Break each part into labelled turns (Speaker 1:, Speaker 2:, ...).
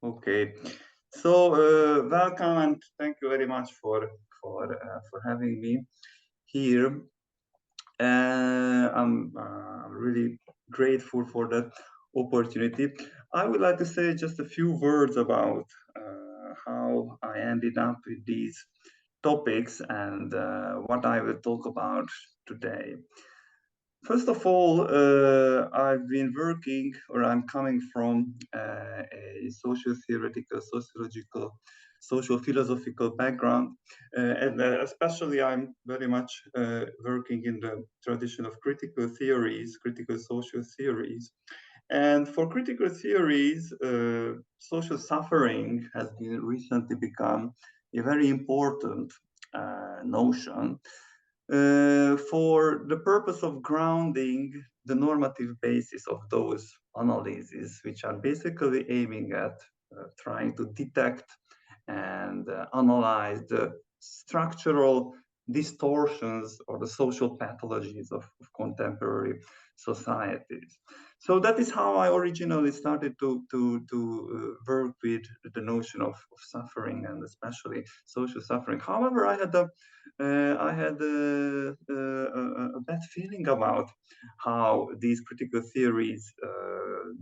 Speaker 1: Okay, so welcome and thank you very much for having me here. I'm really grateful for that opportunity. I would like to say just a few words about how I ended up with these topics and what I will talk about today. First of all, I've been working, or I'm coming from a socio-theoretical, sociological, social philosophical background, and especially I'm very much working in the tradition of critical theories, critical social theories. And for critical theories, social suffering has been recently become a very important notion for the purpose of grounding the normative basis of those analyses, which are basically aiming at trying to detect and analyze the structural distortions or the social pathologies of contemporary societies. So that is how I originally started to work with the notion of suffering and especially social suffering. However, I had a bad feeling about how these critical theories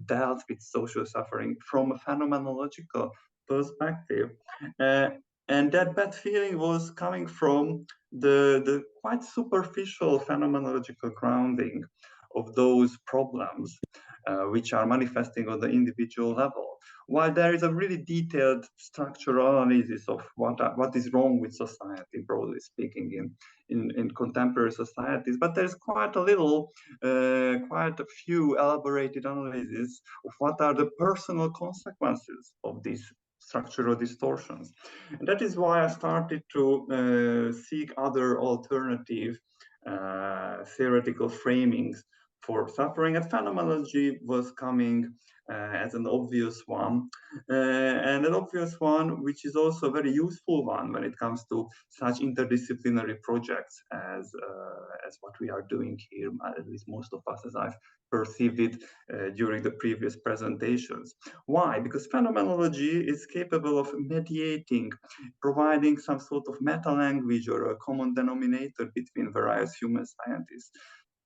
Speaker 1: dealt with social suffering from a phenomenological perspective. Uh, and that bad feeling was coming from the quite superficial phenomenological grounding of those problems, which are manifesting on the individual level. While there is a really detailed structural analysis of what is wrong with society, broadly speaking, in contemporary societies, but there's quite a little, quite a few elaborated analyses of what are the personal consequences of these structural distortions. And that is why I started to seek other alternative theoretical framings for suffering, and phenomenology was coming as an obvious one, and an obvious one which is also a very useful one when it comes to such interdisciplinary projects as what we are doing here, at least most of us, as I've perceived it during the previous presentations. Why? Because phenomenology is capable of mediating, providing some sort of meta-language or a common denominator between various human scientists.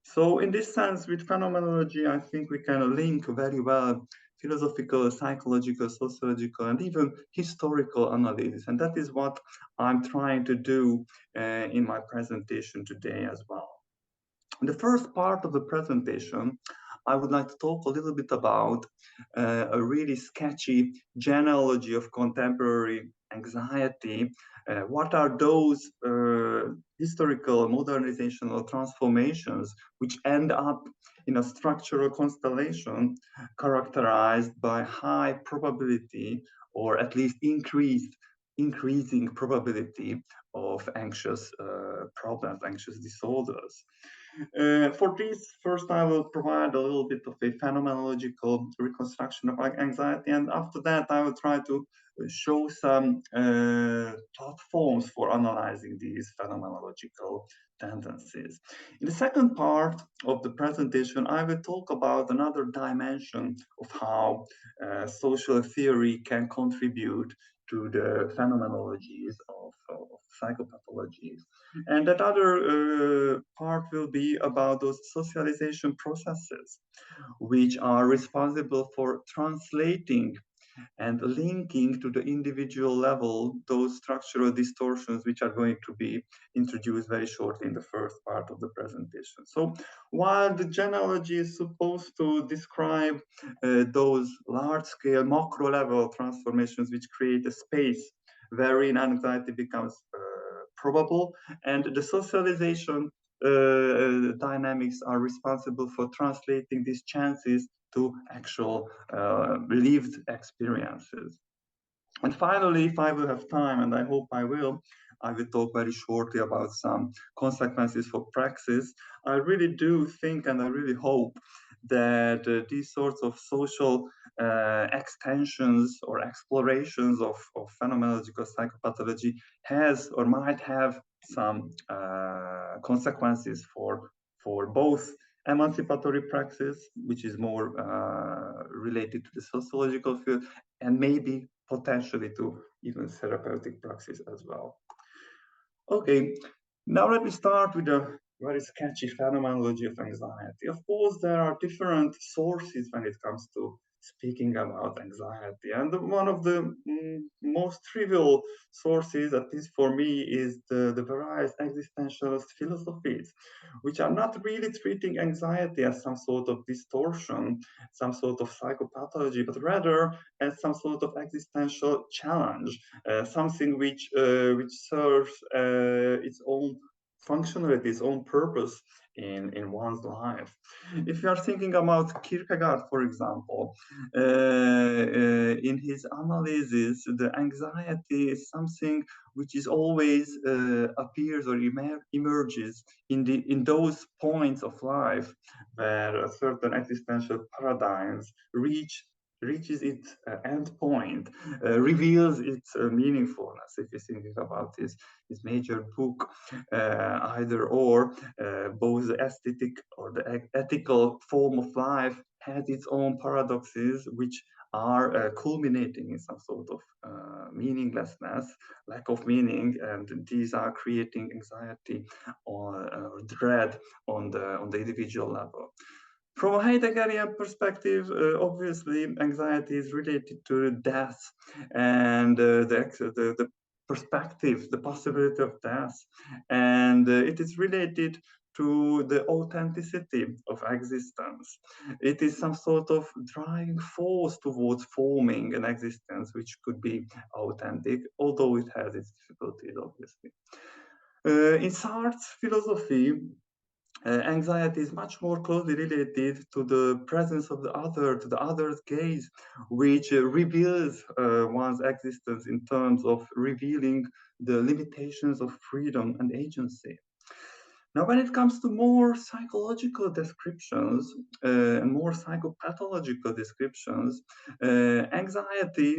Speaker 1: So in this sense, with phenomenology, I think we can link very well philosophical, psychological, sociological, and even historical analysis. And that is what I'm trying to do in my presentation today as well. In the first part of the presentation, I would like to talk a little bit about a really sketchy genealogy of contemporary anxiety. What are those historical modernizational transformations which end up in a structural constellation characterized by high probability, or at least increasing probability of anxious problems, anxious disorders. For this, first I will provide a little bit of a phenomenological reconstruction of anxiety, and after that I will try to show some platforms for analyzing these phenomenological tendencies. In the second part of the presentation, I will talk about another dimension of how social theory can contribute to the phenomenologies of psychopathologies. And that other part will be about those socialization processes, which are responsible for translating and linking to the individual level those structural distortions which are going to be introduced very shortly in the first part of the presentation. So while the genealogy is supposed to describe those large-scale macro-level transformations which create a space wherein anxiety becomes probable, and the socialization dynamics are responsible for translating these chances to actual lived experiences. And finally, if I will have time, and I hope I will talk very shortly about some consequences for praxis. I really do think, and I really hope that these sorts of social extensions or explorations of phenomenological psychopathology has or might have some consequences for both emancipatory praxis, which is more related to the sociological field, and maybe potentially to even therapeutic praxis as well. Okay, now let me start with a very sketchy phenomenology of anxiety. Of course, there are different sources when it comes to speaking about anxiety. And one of the most trivial sources, at least for me, is the various existentialist philosophies, which are not really treating anxiety as some sort of distortion, some sort of psychopathology, but rather as some sort of existential challenge, something which serves its own functionality, its own purpose in one's life. If you are thinking about Kierkegaard, for example, in his analysis, the anxiety is something which is always appears or emerges in those points of life where a certain existential paradigms reaches its end point, reveals its meaningfulness. If you're thinking about his major book, either or, both the aesthetic or the ethical form of life has its own paradoxes, which are culminating in some sort of meaninglessness, lack of meaning, and these are creating anxiety or dread on the individual level. From a Heideggerian perspective, obviously, anxiety is related to death and the perspective, the possibility of death, and it is related to the authenticity of existence. It is some sort of driving force towards forming an existence which could be authentic, although it has its difficulties, obviously. In Sartre's philosophy, anxiety is much more closely related to the presence of the other, to the other's gaze, which reveals one's existence in terms of revealing the limitations of freedom and agency. Now, when it comes to more psychological descriptions and more psychopathological descriptions, anxiety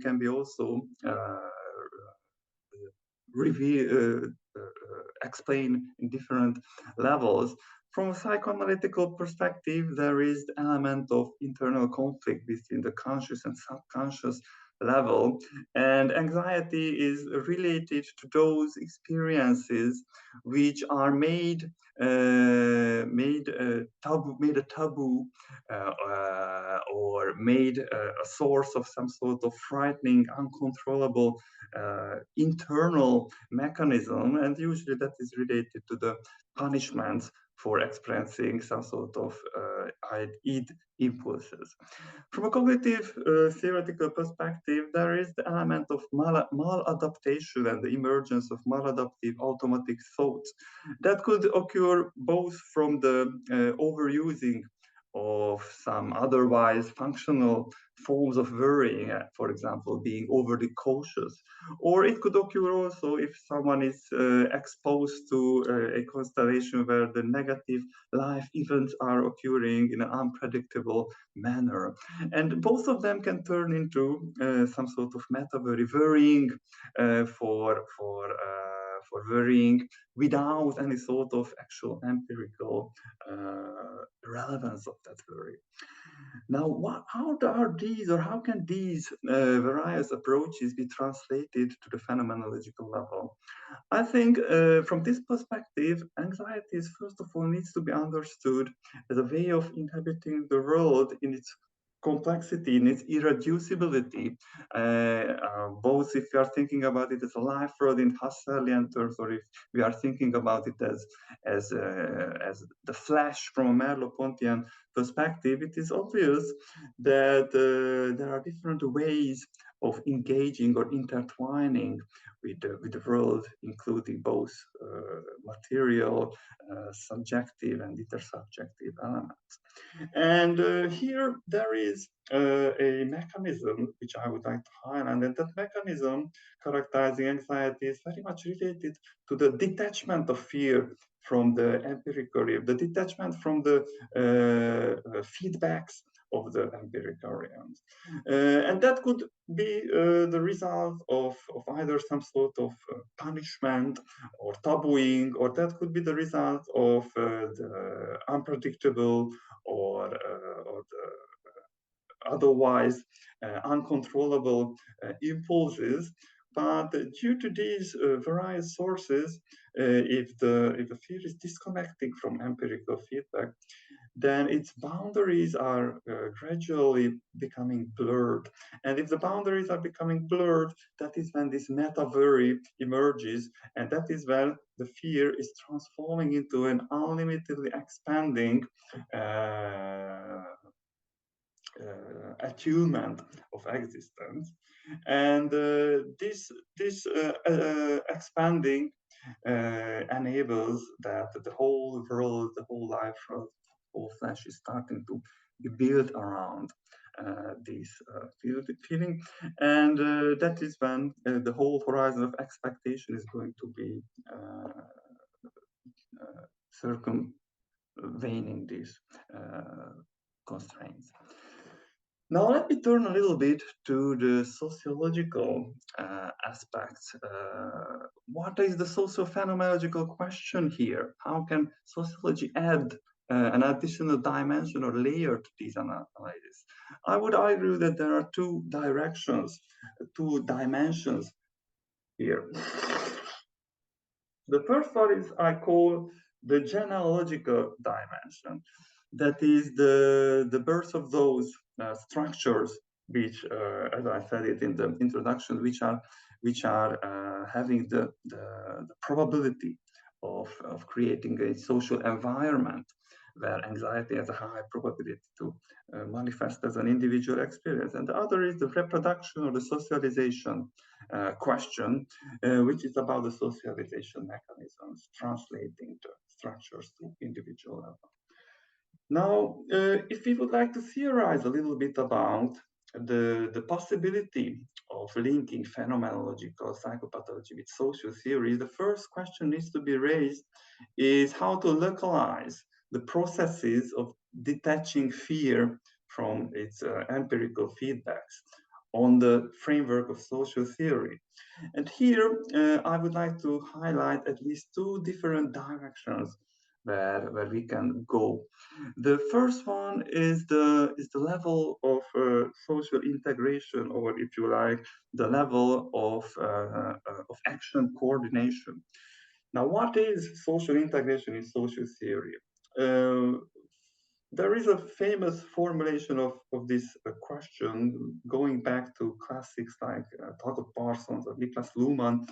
Speaker 1: can be also explained in different levels. From a psychoanalytical perspective, there is the element of internal conflict between the conscious and subconscious level, and anxiety is related to those experiences which are made a taboo or made a source of some sort of frightening, uncontrollable internal mechanism, and usually that is related to the punishments for experiencing some sort of id impulses. From a cognitive theoretical perspective, there is the element of maladaptation and the emergence of maladaptive automatic thoughts that could occur both from the overusing of some otherwise functional forms of worrying, for example, being overly cautious. Or it could occur also if someone is exposed to a constellation where the negative life events are occurring in an unpredictable manner. And both of them can turn into some sort of worrying for worrying without any sort of actual empirical relevance of that worry. Now, how are these, or how can these various approaches be translated to the phenomenological level? I think from this perspective, anxiety is first of all needs to be understood as a way of inhabiting the world in its complexity, in its irreducibility, both if we are thinking about it as a life world in Husserlian terms, or if we are thinking about it as the flesh from a Merleau-Pontian perspective, it is obvious that there are different ways of engaging or intertwining with the world, including both material, subjective, and intersubjective elements. And here there is a mechanism which I would like to highlight, and that mechanism characterizing anxiety is very much related to the detachment of fear from the empirical realm, the detachment from the feedbacks of the empirical realms. And that could be the result of either some sort of punishment or tabooing, or that could be the result of the unpredictable or the otherwise uncontrollable impulses. But due to these various sources, if the field is disconnecting from empirical feedback, then its boundaries are gradually becoming blurred. And if the boundaries are becoming blurred, that is when this meta-worry emerges, and that is when the fear is transforming into an unlimitedly expanding attunement of existence. And this expanding enables that the whole world, the whole life, the whole flesh is starting to be built around this feeling. And that is when the whole horizon of expectation is going to be circumvening these constraints. Now let me turn a little bit to the sociological aspects. What is the socio-phenomenological question here? How can sociology add an additional dimension or layer to these analyses? I would argue that there are two directions, two dimensions here. The first one is I call the genealogical dimension. That is the birth of those structures which, as I said it in the introduction, which are having the probability of creating a social environment where anxiety has a high probability to manifest as an individual experience. And the other is the reproduction or the socialization question, which is about the socialization mechanisms, translating the structures to individual level. Now, if we would like to theorize a little bit about the possibility of linking phenomenological psychopathology with social theory, the first question needs to be raised is how to localize the processes of detaching fear from its empirical feedbacks on the framework of social theory. And here, I would like to highlight at least two different directions where we can go. The first one is the level of social integration, or if you like, the level of action coordination. Now, what is social integration in social theory? There is a famous formulation of this question going back to classics like Talcott Parsons or Niklas Luhmann,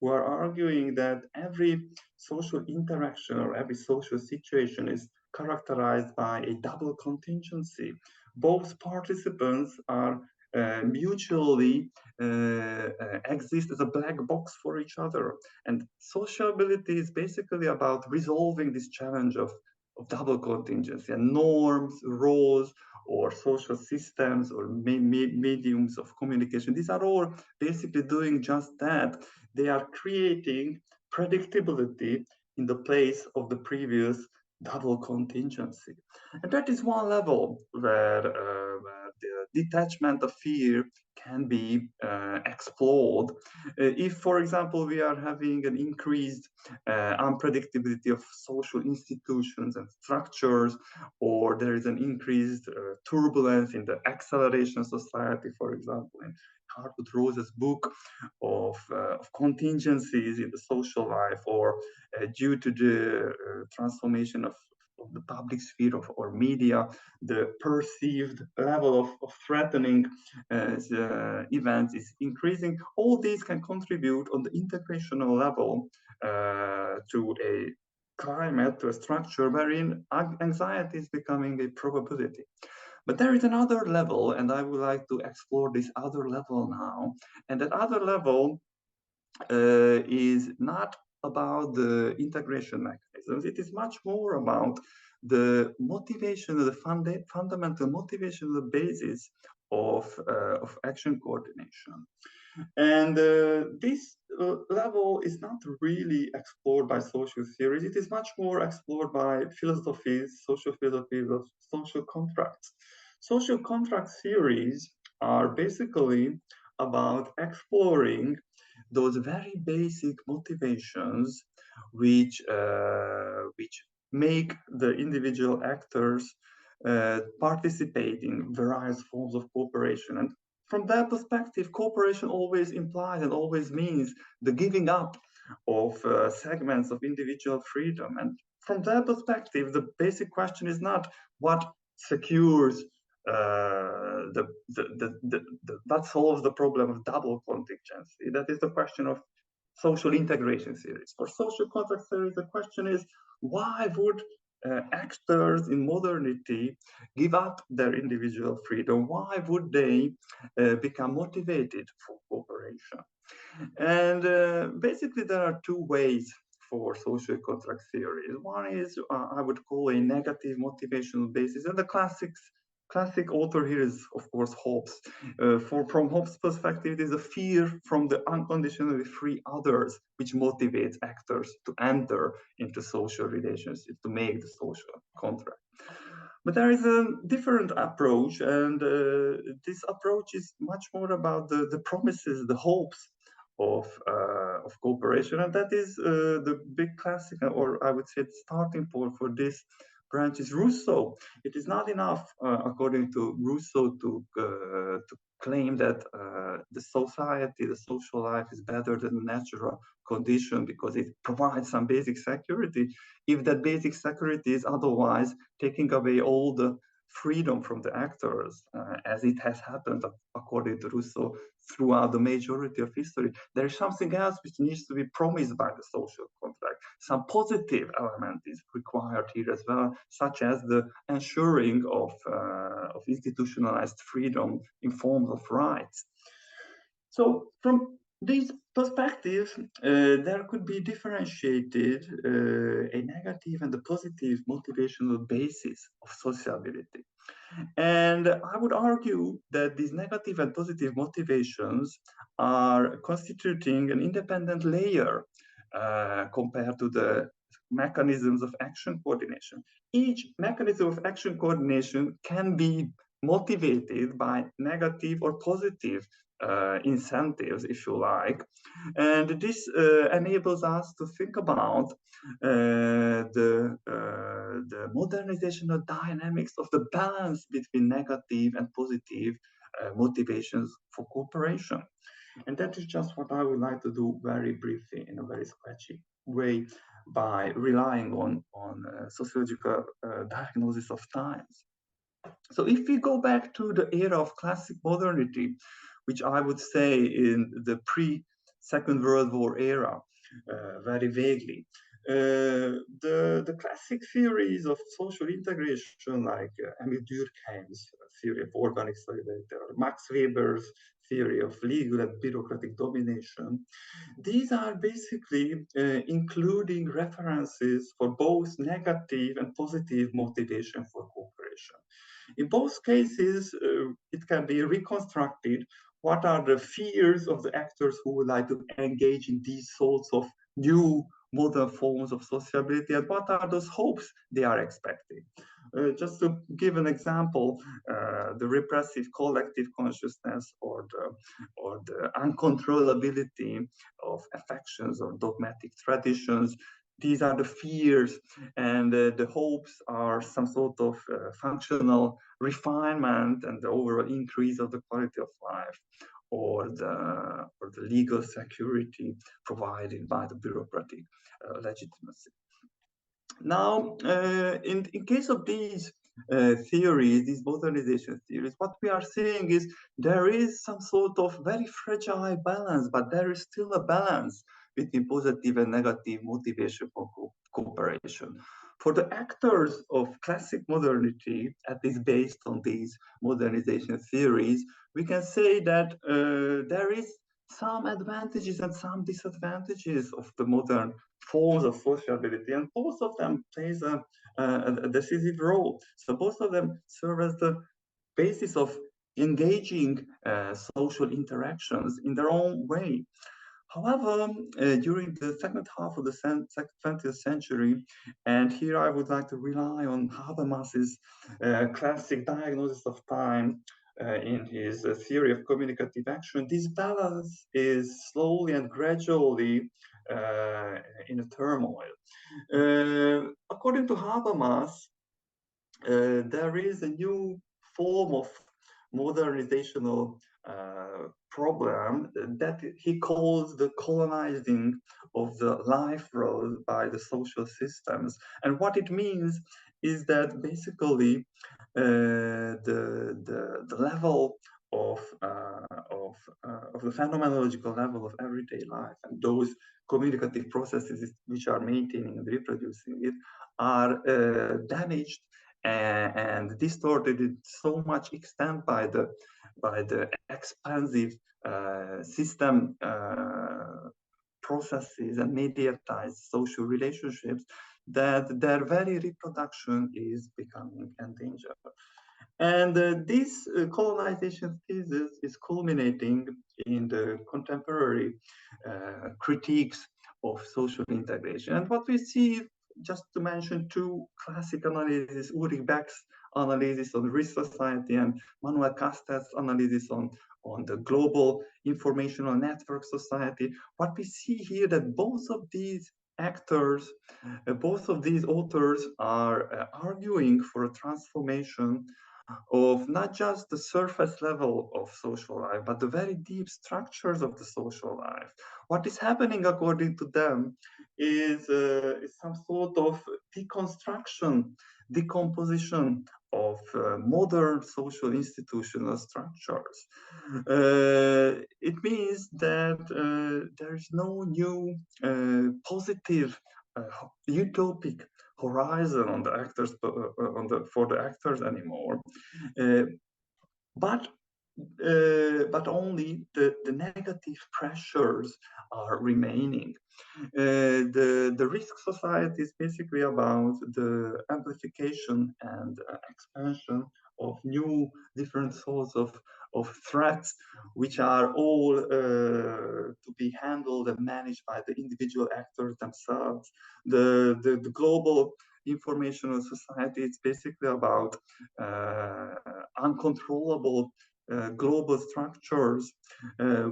Speaker 1: who are arguing that every social interaction or every social situation is characterized by a double contingency. Both participants are mutually exist as a black box for each other. And sociability is basically about resolving this challenge of double contingency, and norms, roles, or social systems or mediums of communication. These are all basically doing just that. They are creating predictability in the place of the previous double contingency. And that is one level where the detachment of fear can be explored. If, for example, we are having an increased unpredictability of social institutions and structures, or there is an increased turbulence in the acceleration society, for example, in Hartmut Rose's book of contingencies in the social life, or due to the transformation of the public sphere or media, the perceived level of threatening events is increasing. All these can contribute on the integrational level to a climate, to a structure wherein anxiety is becoming a probability. But there is another level, and I would like to explore this other level now. And that other level is not about the integration mechanisms. It is much more about the motivation, the fundamental motivation, the basis of action coordination. And this level is not really explored by social theories. It is much more explored by philosophies, social philosophies of social contracts. Social contract theories are basically about exploring those very basic motivations which make the individual actors participate in various forms of cooperation. And from that perspective, cooperation always implies and always means the giving up of segments of individual freedom. And from that perspective, the basic question is not what secures that solves the problem of double contingency. That is the question of social integration theories. For social contract theory, the question is why would actors in modernity give up their individual freedom? Why would they become motivated for cooperation? And basically, there are two ways for social contract theory. One is I would call a negative motivational basis, and the classic author here is, of course, Hobbes. From Hobbes' perspective, it is a fear from the unconditionally free others which motivates actors to enter into social relationships, to make the social contract. But there is a different approach, and this approach is much more about the promises, the hopes of cooperation, and that is the big classic, or I would say the starting point for this branch is Rousseau. It is not enough, according to Rousseau, to claim that the society, the social life is better than the natural condition because it provides some basic security. If that basic security is otherwise taking away all the freedom from the actors, as it has happened, according to Rousseau, throughout the majority of history, there is something else which needs to be promised by the social contract. Some positive element is required here as well, such as the ensuring of institutionalized freedom in forms of rights. So from this perspective, there could be differentiated a negative and a positive motivational basis of sociability. And I would argue that these negative and positive motivations are constituting an independent layer compared to the mechanisms of action coordination. Each mechanism of action coordination can be motivated by negative or positive incentives, if you like. And this enables us to think about the modernizational dynamics of the balance between negative and positive motivations for cooperation. And that is just what I would like to do very briefly in a very sketchy way by relying on sociological diagnosis of times. So if we go back to the era of classic modernity, which I would say in the pre-Second World War era, very vaguely, the classic theories of social integration, like Emil Durkheim's theory of organic solidarity, or Max Weber's theory of legal and bureaucratic domination, these are basically including references for both negative and positive motivation for cooperation. In both cases, it can be reconstructed. What are the fears of the actors who would like to engage in these sorts of new modern forms of sociability, and what are those hopes they are expecting? Just to give an example, the repressive collective consciousness or the uncontrollability of affections or dogmatic traditions. These are the fears, and the hopes are some sort of functional refinement and the overall increase of the quality of life, or the legal security provided by the bureaucratic legitimacy. Now, in case of these theories, these modernization theories, what we are saying is there is some sort of very fragile balance, but there is still a balance between positive and negative motivation for cooperation. For the actors of classic modernity, at least based on these modernization theories, we can say that there is some advantages and some disadvantages of the modern forms of sociability, and both of them plays a decisive role. So both of them serve as the basis of engaging social interactions in their own way. However, during the second half of the 20th century, and here I would like to rely on Habermas's classic diagnosis of time in his theory of communicative action, this balance is slowly and gradually in a turmoil. According to Habermas, there is a new form of modernizational problem that he calls the colonizing of the life role by the social systems. And what it means is that basically the level of the phenomenological level of everyday life and those communicative processes which are maintaining and reproducing it are damaged and distorted in so much extent by the expansive system processes and mediatized social relationships that their very reproduction is becoming endangered. And this colonization thesis is culminating in the contemporary critiques of social integration. And what we see, just to mention two classic analyses, Ulrich Beck's analysis on risk society and Manuel Castell's analysis on the global informational network society, what we see here that both of these actors, both of these authors are arguing for a transformation of not just the surface level of social life, but the very deep structures of the social life. What is happening, according to them, is some sort of deconstruction, decomposition of modern social institutional structures. It means that there is no new positive, utopic horizon on the actors for the actors anymore, but only the negative pressures are remaining. The risk society is basically about the amplification and expansion of new different sorts of threats, which are all to be handled and managed by the individual actors themselves. The global informational society is basically about uncontrollable global structures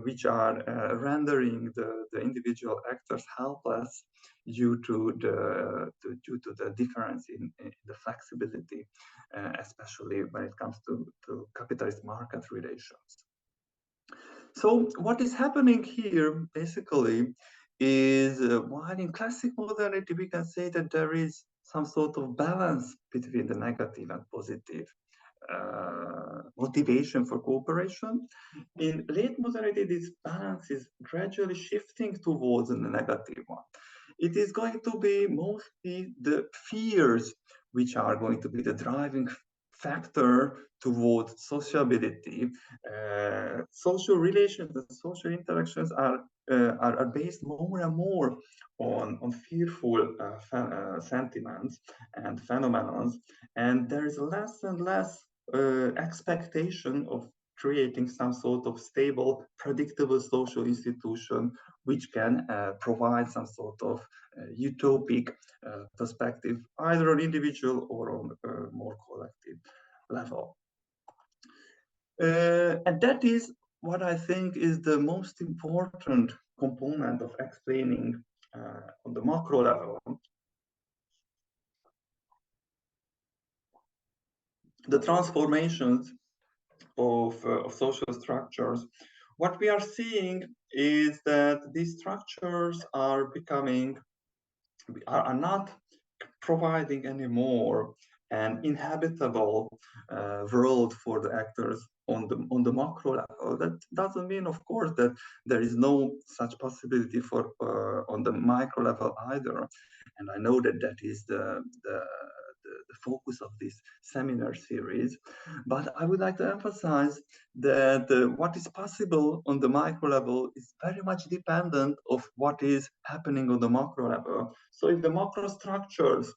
Speaker 1: which are rendering the individual actors helpless due to the difference in the flexibility, especially when it comes to capitalist market relations. So what is happening here basically is while in classic modernity we can say that there is some sort of balance between the negative and positive motivation for cooperation. In late modernity, this balance is gradually shifting towards the negative one. It is going to be mostly the fears which are going to be the driving factor towards sociability. Social relations and social interactions are based more and more on fearful sentiments and phenomena, and there is less and less expectation of creating some sort of stable, predictable social institution which can provide some sort of utopic perspective, either on individual or on a more collective level. And that is what I think is the most important component of explaining on the macro level the transformations of social structures. What we are seeing is that these structures are becoming, are not providing anymore an inhabitable world for the actors on the macro level. That doesn't mean, of course, that there is no such possibility for on the micro level either. And I know that that is the focus of this seminar series. But I would like to emphasize that what is possible on the micro level is very much dependent of what is happening on the macro level. So if the macro structures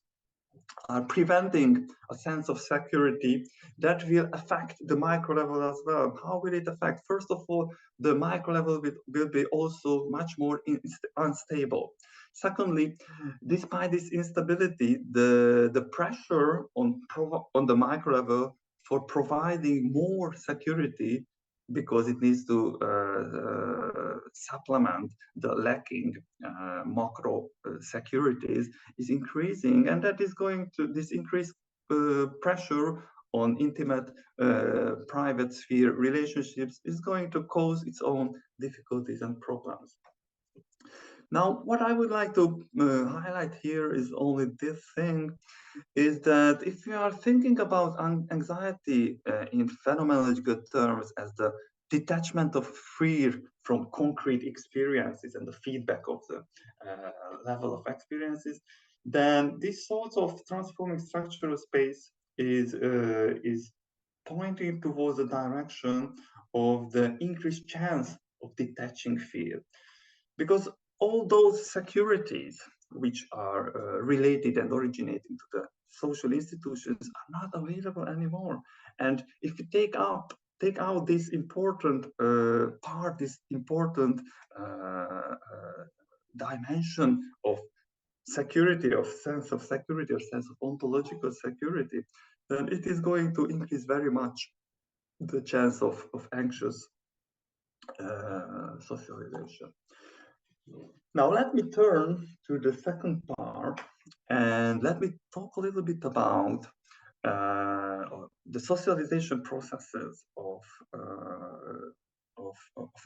Speaker 1: are preventing a sense of security, that will affect the micro level as well. How will it affect? First of all, the micro level will be also much more unstable. Secondly, despite this instability, the pressure on the micro level for providing more security, because it needs to supplement the lacking macro securities, is increasing, and that is going to, this increase pressure on intimate, private sphere relationships is going to cause its own difficulties and problems. Now, what I would like to highlight here is only this thing, is that if we are thinking about anxiety in phenomenological terms as the detachment of fear from concrete experiences and the feedback of the level of experiences, then this sort of transforming structural space is pointing towards the direction of the increased chance of detaching fear. Because all those securities which are related and originating to the social institutions are not available anymore. And if you take out this important part, this important dimension of security, of sense of security, or sense of ontological security, then it is going to increase very much the chance of anxious socialization. Now let me turn to the second part, and let me talk a little bit about the socialization processes of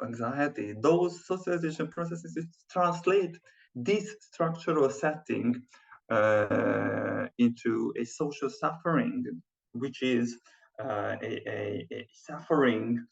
Speaker 1: anxiety. Those socialization processes translate this structural setting into a social suffering, which is a suffering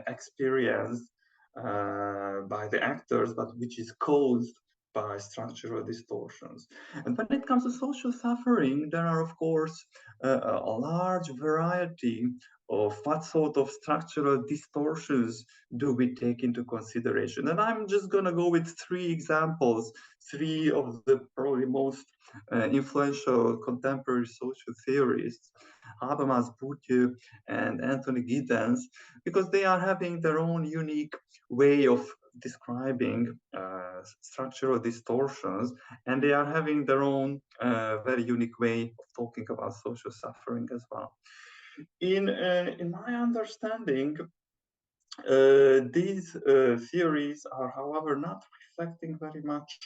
Speaker 1: experienced by the actors, but which is caused by structural distortions. And when it comes to social suffering, there are, of course, a large variety of what sort of structural distortions do we take into consideration. And I'm just going to go with three examples, three of the probably most influential contemporary social theorists, Habermas, Bourdieu, and Anthony Giddens, because they are having their own unique way of describing structural distortions, and they are having their own very unique way of talking about social suffering as well. In my understanding, these theories are, however, not reflecting very much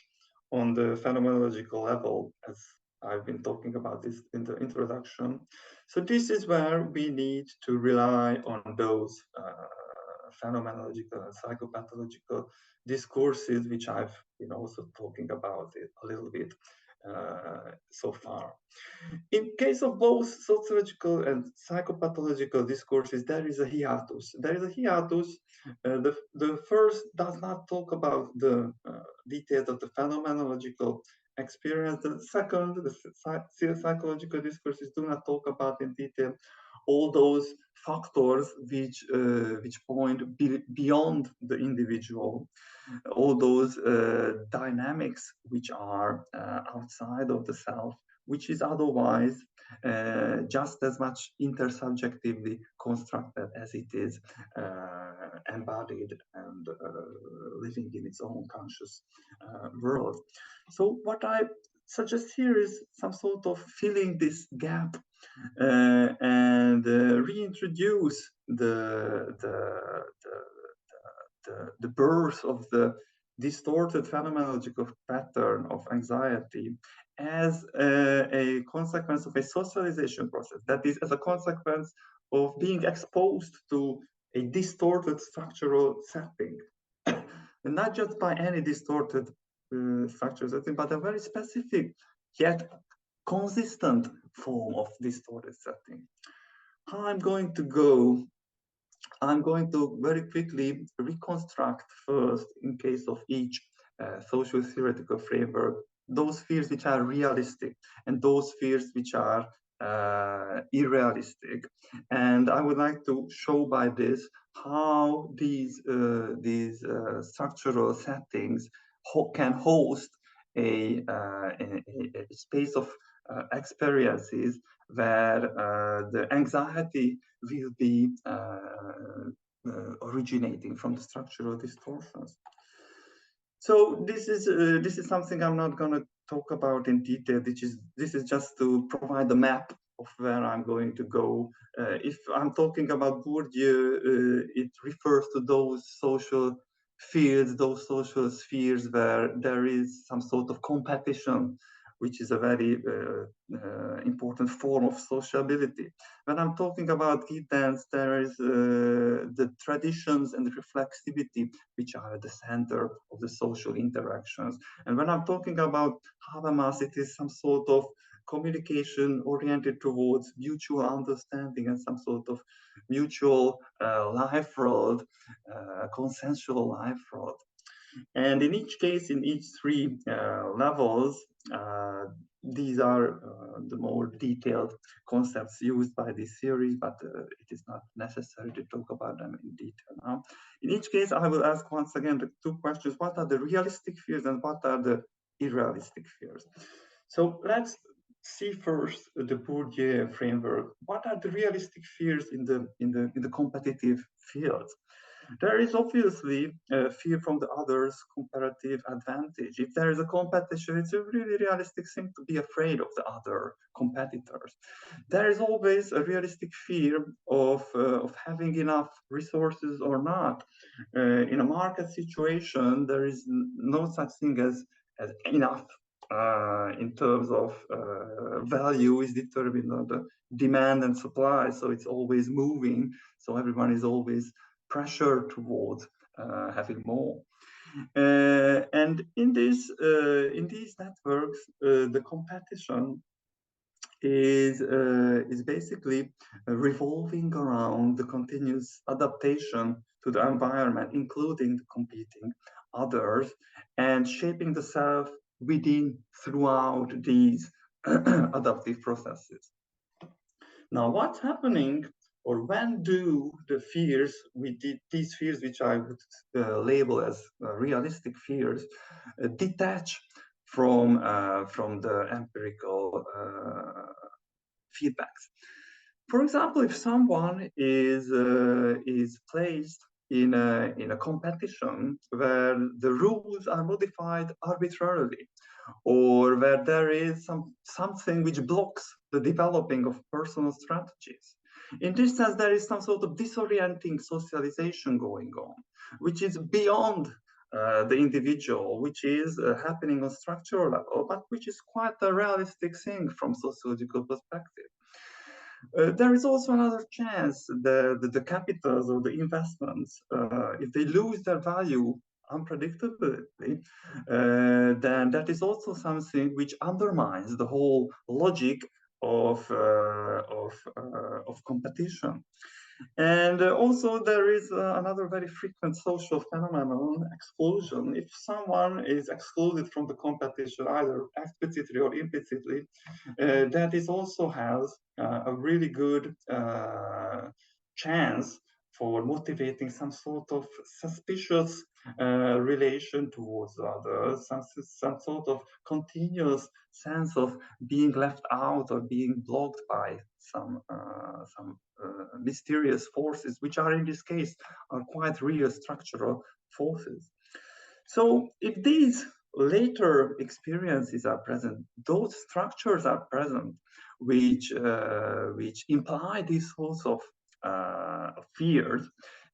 Speaker 1: on the phenomenological level, as I've been talking about this in the introduction. So this is where we need to rely on those phenomenological and psychopathological discourses, which I've been also talking about it a little bit so far. In case of both sociological and psychopathological discourses, there is a hiatus. There is a hiatus. The first does not talk about the details of the phenomenological experience. The second, the psychological discourses do not talk about in detail all those factors which point beyond the individual, all those dynamics which are outside of the self, which is otherwise just as much intersubjectively constructed as it is embodied and living in its own conscious world. So what I suggest here is some sort of filling this gap and reintroduce the birth of the distorted phenomenological pattern of anxiety as a consequence of a socialization process. That is, as a consequence of being exposed to a distorted structural setting. And not just by any distorted structural setting, but a very specific yet consistent form of distorted setting. How I'm going to go, I'm going to very quickly reconstruct first, in case of each social theoretical framework, those fears which are realistic and those fears which are irrealistic. And I would like to show by this how these structural settings can host a space of experiences where the anxiety will be originating from the structural distortions. So this is something I'm not going to talk about in detail. This is just to provide a map of where I'm going to go. If I'm talking about Bourdieu, it refers to those social fields, those social spheres where there is some sort of competition which is a very important form of sociability. When I'm talking about guidance, there is the traditions and the reflexivity, which are at the center of the social interactions. And when I'm talking about Habermas, it is some sort of communication oriented towards mutual understanding and some sort of mutual life road, consensual life road. And in each case, in each three levels, these are the more detailed concepts used by this series, but it is not necessary to talk about them in detail now. In each case, I will ask once again the two questions: what are the realistic fears and what are the unrealistic fears? So let's see first the Bourdieu framework. What are the realistic fears in the competitive field? There is obviously fear from the other's comparative advantage. If there is a competition, it's a really realistic thing to be afraid of the other competitors. There is always a realistic fear of having enough resources or not. In a market situation, there is no such thing as enough. In terms of value is determined on the demand and supply, so it's always moving. So everyone is always pressure towards having more. And in these networks, the competition is basically revolving around the continuous adaptation to the environment, including the competing others, and shaping the self within throughout these adaptive processes. Now, what's happening, or when do the fears, these fears which I would label as realistic fears, detach from the empirical feedbacks? For example, if someone is placed in a competition where the rules are modified arbitrarily, or where there is something which blocks the developing of personal strategies. In this sense, there is some sort of disorienting socialization going on, which is beyond the individual, which is happening on structural level, but which is quite a realistic thing from sociological perspective. There is also another chance that the capitals or the investments, if they lose their value unpredictably, then that is also something which undermines the whole logic of competition. And also there is another very frequent social phenomenon, exclusion. If someone is excluded from the competition, either explicitly or implicitly, that is also has a really good chance for motivating some sort of suspicious relation towards others, some sort of continuous sense of being left out or being blocked by some mysterious forces, which are in this case are quite real structural forces. So if these later experiences are present, those structures are present, which imply these sorts of fears,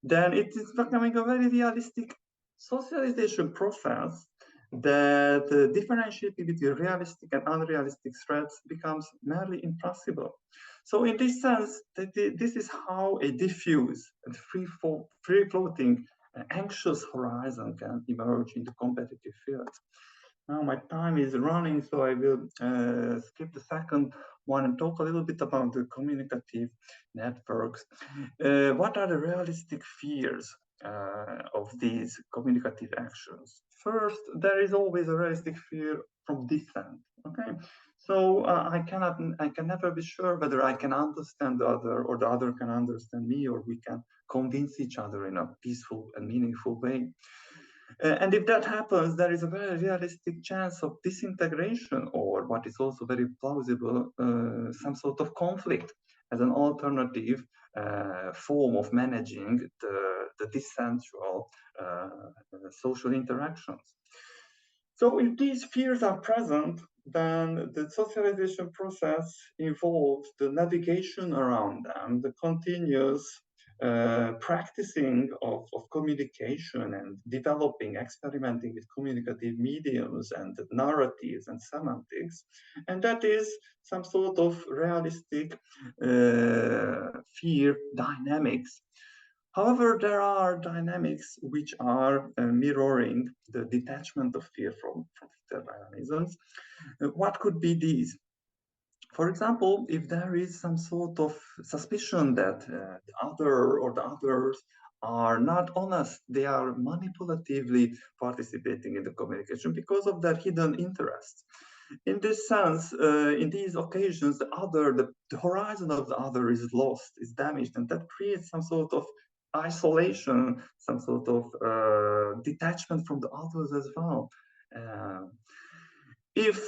Speaker 1: then it is becoming a very realistic socialization process that differentiating between realistic and unrealistic threats becomes merely impossible. So in this sense, this is how a diffuse and free-floating anxious horizon can emerge in the competitive field. Now my time is running, so I will skip the second one and talk a little bit about the communicative networks. What are the realistic fears of these communicative actions? First, there is always a realistic fear from dissent. Okay, so I can never be sure whether I can understand the other or the other can understand me, or we can convince each other in a peaceful and meaningful way. And if that happens, there is a very realistic chance of disintegration, or what is also very plausible, some sort of conflict as an alternative form of managing the dissensual social interactions. So if these fears are present, then the socialization process involves the navigation around them, the continuous practicing of communication and developing, experimenting with communicative mediums and narratives and semantics. And that is some sort of realistic fear dynamics. However, there are dynamics which are mirroring the detachment of fear from fear dynamisms. What could be these? For example, if there is some sort of suspicion that the other or the others are not honest, they are manipulatively participating in the communication because of their hidden interests. In this sense, in these occasions, the horizon of the other is lost, is damaged, and that creates some sort of isolation, some sort of detachment from the others as well. If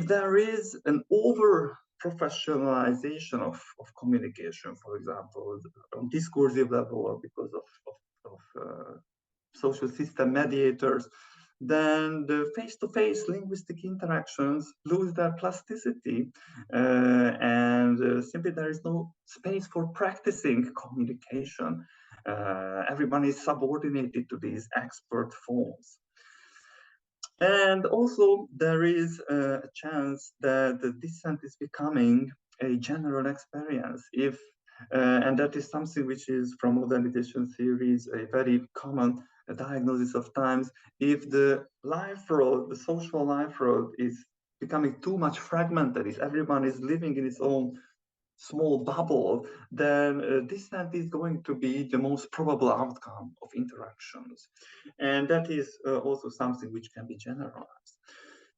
Speaker 1: there is an over professionalization of communication, for example, on discursive level or because of social system mediators, then the face-to-face linguistic interactions lose their plasticity, and simply there is no space for practicing communication. Everyone is subordinated to these expert forms. And also, there is a chance that the dissent is becoming a general experience. And that is something which is from modernization theories a very common diagnosis of times. If the life road, the social life road, is becoming too much fragmented, if everyone is living in its own small bubble, then dissent is going to be the most probable outcome of interactions. And that is also something which can be generalized.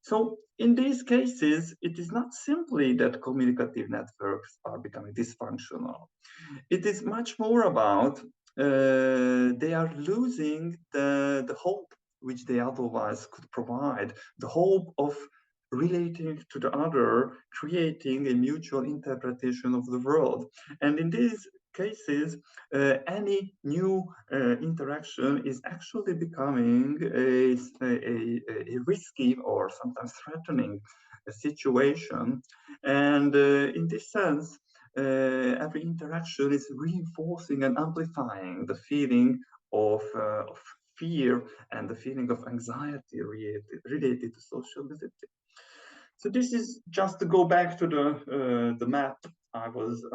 Speaker 1: So in these cases, it is not simply that communicative networks are becoming dysfunctional. It is much more about they are losing the hope which they otherwise could provide, the hope of relating to the other, creating a mutual interpretation of the world. And in these cases, any new interaction is actually becoming a risky or sometimes threatening situation. And in this sense, every interaction is reinforcing and amplifying the feeling of fear and the feeling of anxiety related to sociability. So this is just to go back to the map I was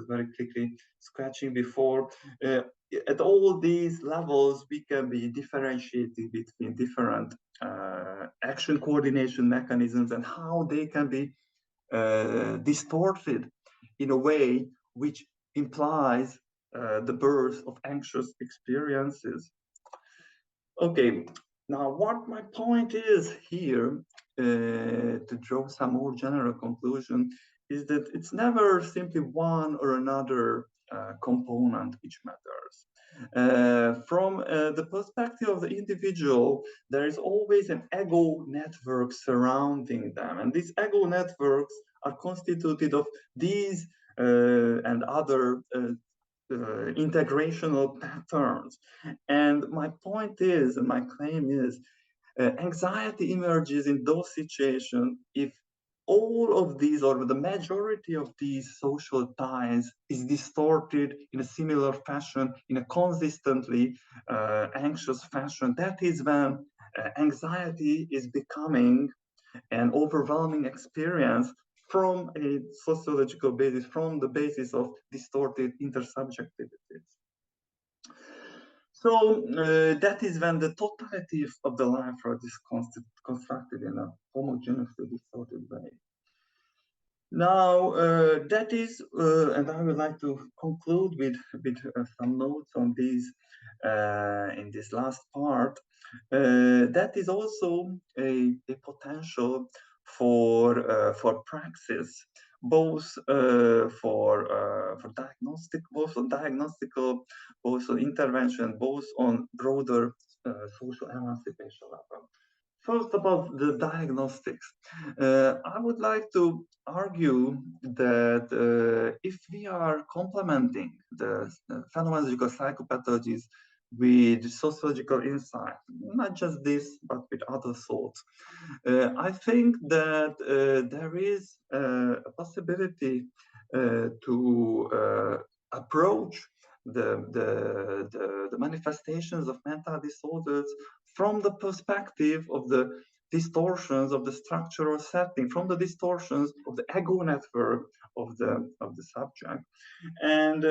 Speaker 1: very quickly sketching before. At all these levels, we can be differentiating between different action coordination mechanisms and how they can be distorted in a way which implies the birth of anxious experiences. Okay, now what my point is here, to draw some more general conclusion, is that it's never simply one or another component which matters. From the perspective of the individual, there is always an ego network surrounding them. And these ego networks are constituted of these and other integrational patterns. And my point is, and my claim is, anxiety emerges in those situations if all of these or the majority of these social ties is distorted in a similar fashion, in a consistently anxious fashion. That is when anxiety is becoming an overwhelming experience from a sociological basis, from the basis of distorted intersubjectivities. So that is when the totality of the life road is constructed in a homogeneously distorted way. Now, that is, and I would like to conclude with some notes on these in this last part. That is also a potential for praxis, both for diagnostic, both on diagnostical, both on intervention, both on broader social emancipation level. First, about the diagnostics. I would like to argue that if we are complementing the phenomenological psychopathologies with sociological insight, not just this, but with other thoughts, I think that there is a possibility to approach the manifestations of mental disorders from the perspective of the distortions of the structural setting, from the distortions of the ego network of the subject. And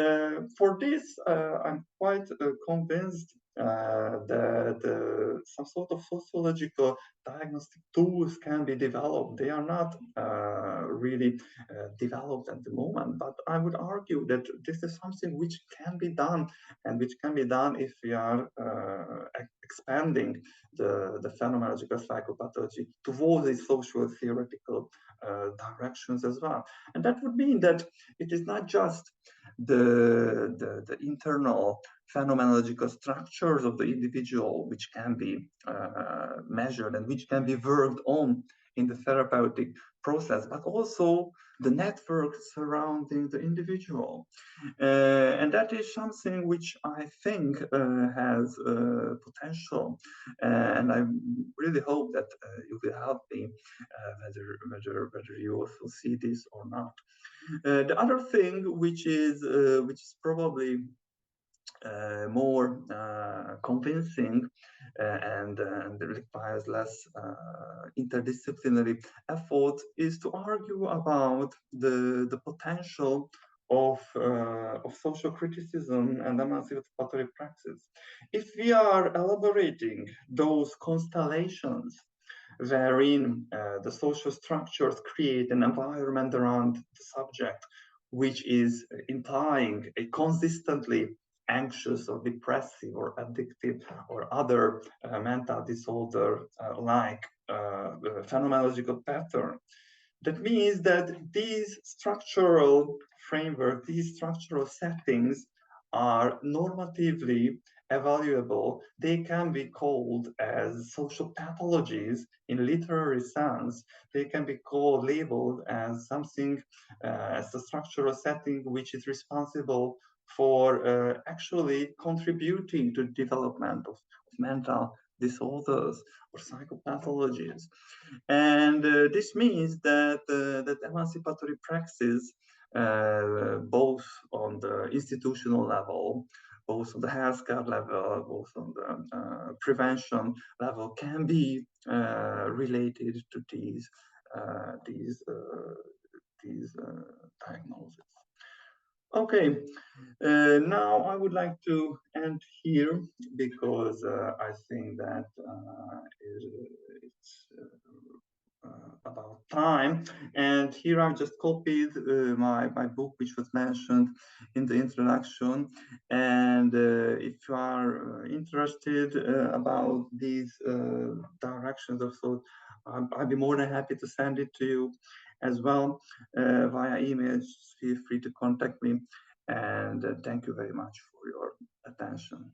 Speaker 1: for this, I'm quite convinced that some sort of sociological diagnostic tools can be developed. They are not really developed at the moment, but I would argue that this is something which can be done, and which can be done if we are expanding the phenomenological psychopathology towards these social theoretical directions as well. And that would mean that it is not just the internal phenomenological structures of the individual which can be measured and which can be worked on in the therapeutic process, but also the network surrounding the individual. And that is something which I think has potential. And I really hope that you will help me whether you also see this or not. The other thing which is probably more convincing and requires less interdisciplinary effort is to argue about the potential of social criticism and emancipatory praxis. If we are elaborating those constellations wherein the social structures create an environment around the subject which is implying a consistently anxious or depressive or addictive or other mental disorder like phenomenological pattern. That means that these structural framework, these structural settings are normatively evaluable. They can be called as social pathologies in literary sense. They can be called, labeled as something, as a structural setting which is responsible for actually contributing to the development of mental disorders or psychopathologies. And this means that that emancipatory praxis, both on the institutional level, both on the healthcare level, both on the prevention level, can be related to these diagnoses. Okay, now I would like to end here because I think that it's about time. And here I've just copied my book, which was mentioned in the introduction. And if you are interested about these directions of thought, I'd be more than happy to send it to you as well via email. Feel free to contact me. And thank you very much for your attention.